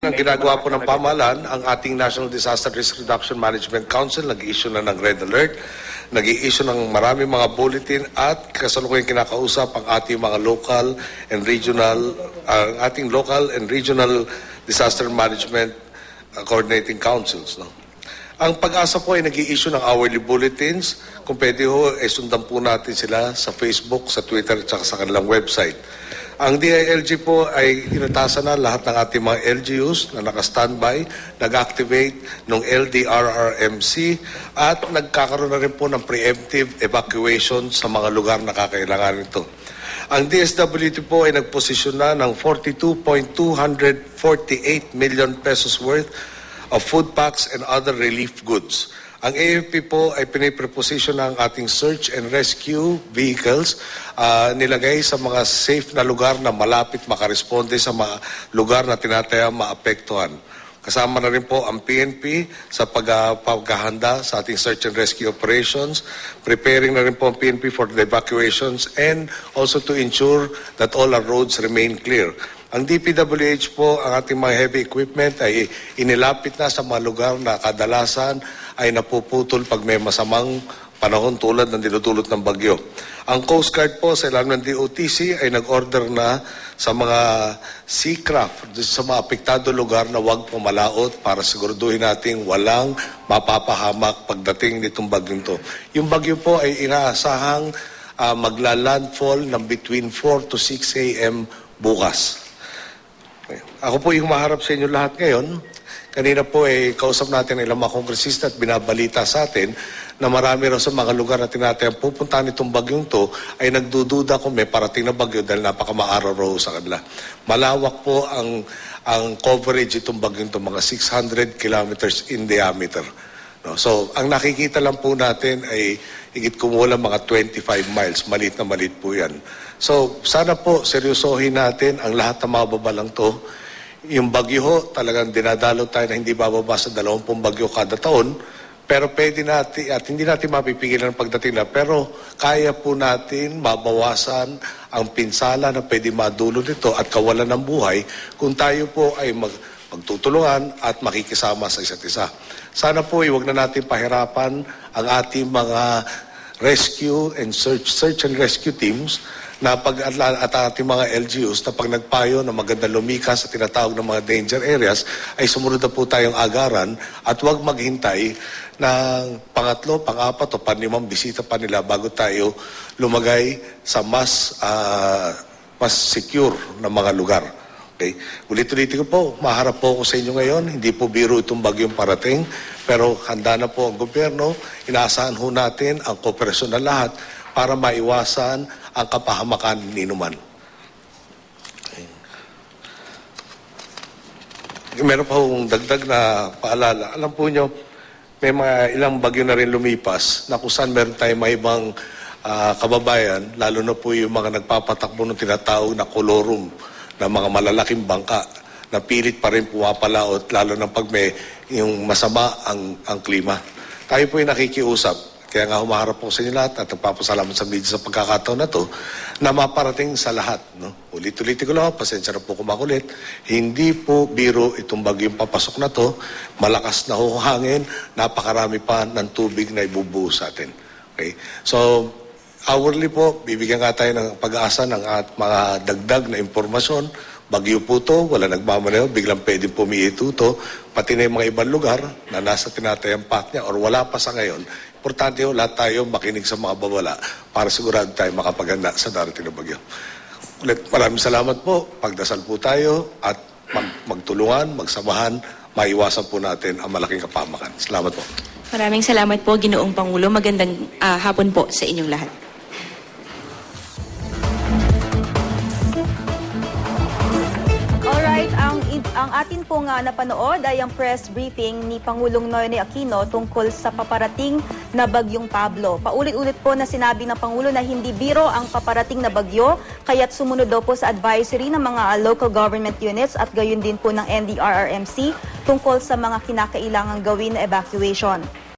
ng ginagawa po ng pamahalaan, ang ating National Disaster Risk Reduction Management Council nag-i-issue na ng Red Alert, nag-i-issue ng maraming mga bulletin at kasalukuyang kinakausap ang ating mga local and regional disaster management coordinating councils. No? Ang Pag-asa po ay nag-i-issue ng hourly bulletins. Kung pwede ho, sundan po natin sila sa Facebook, sa Twitter at sa kanilang website. Ang DILG po ay inatasan na lahat ng ating mga LGUs na naka-standby, nag-activate ng LDRRMC at nagkakaroon na rin po ng preemptive evacuation sa mga lugar na kakailangan nito. Ang DSWD po ay nagposisyon na ng 42.248 million pesos worth of food packs and other relief goods. Ang AFP po ay pinipreposition ng ating search and rescue vehicles nilagay sa mga safe na lugar na malapit makaresponde sa mga lugar na tinatayang maapektuhan. Kasama na rin po ang PNP sa paghahanda sa ating search and rescue operations, preparing na rin po ang PNP for the evacuations and also to ensure that all our roads remain clear. Ang DPWH po, ang ating mga heavy equipment ay inilapit na sa mga lugar na kadalasan ay napuputol pag may masamang panahon tulad ng dinudulot ng bagyo. Ang Coast Guard po sa ilalim ng DOTC ay nag-order na sa mga seacraft sa mga apektado lugar na huwag pumalaot para siguraduhin natin walang mapapahamak pagdating nitong bagyong to. Yung bagyo po ay inaasahang magla-landfall ng between 4 to 6 a.m. bukas. Ako po yung maharap sa inyo lahat ngayon. Kanina po kausap natin ilang mga kongresista at binabalita sa atin na marami raw sa mga lugar na tinatayang pupuntahan itong bagyong to ay nagdududa kung may parating na bagyo dahil napakamaaraw raw sa kanila. Malawak po ang coverage itong bagyong to, mga 600 kilometers in diameter. No? So, ang nakikita lang po natin ay higit kumulang mga 25 miles. Maliit na maliit po yan. So, sana po seryosohin natin ang lahat ng mga babalang to. Yung bagyo ho, talagang dinadalo tayo na hindi bababa sa 20 bagyo kada taon. Pero pwede natin, at hindi natin mapipigilan ang pagdating na, pero kaya po natin mabawasan ang pinsala na pwede madulo nito at kawalan ng buhay kung tayo po ay magtutulungan at makikisama sa isa't isa. Sana po huwag na natin pahirapan ang ating mga rescue and search and rescue teams na at ating mga LGUs na pag nagpayo na maganda lumikas sa tinatawag ng mga danger areas ay sumunod na po tayong agaran at huwag maghintay ng pangatlo, pang-apat o panlimang bisita pa nila bago tayo lumagay sa mas secure na mga lugar. Okay? Ulit-ulitin ko po, maharap po ako sa inyo ngayon. Hindi po biro itong bagyong parating, pero handa na po ang gobyerno. Inaasahan ho natin ang kooperasyon ng lahat para maiwasan ang kapahamakan ni Numan. Okay. Meron pa hong dagdag na paalala. Alam po nyo, may mga ilang bagyo na rin lumipas na kung saan meron tayong mga ibang kababayan, lalo na po yung mga nagpapatakbo ng tinatawag na kolorum na mga malalaking bangka na pilit pa rin pumapalaot lalo na pag may yung masama ang klima. Tayo po yung nakikiusap. Kaya nga humaharap po sa inyo lahat at nagpapasalamat sa media sa pagkakataon na to na maparating sa lahat. No? Ulit-ulitin ko lang, pasensya na po kumakulit. Hindi po biro itong bagyong papasok na to. Malakas na ho hangin, napakarami pa ng tubig na ibubuo sa atin. Okay? So, hourly po, bibigyan nga tayo ng pag-asa ng mga dagdag na impormasyon. Bagyo po to, wala nagmamaneho, biglang pwedeng pumiito to, pati na yung mga ibang lugar na nasa tinatayang path niya or wala pa sa ngayon. Importante ho, lahat tayo makinig sa mga babala para sigurado tayo makapaganda sa darating na bagyo. Ulit, maraming salamat po. Pagdasal po tayo at magtulungan, magsamahan, maiwasan po natin ang malaking kapahamakan. Salamat po. Maraming salamat po, Ginoong Pangulo. Magandang hapon po sa inyong lahat. Ang atin pong napanood ay ang press briefing ni Pangulong Noynoy Aquino tungkol sa paparating na bagyong Pablo. Paulit-ulit po na sinabi ng Pangulo na hindi biro ang paparating na bagyo, kaya't sumunod daw po sa advisory ng mga local government units at gayon din po ng NDRRMC tungkol sa mga kinakailangang gawin na evacuation.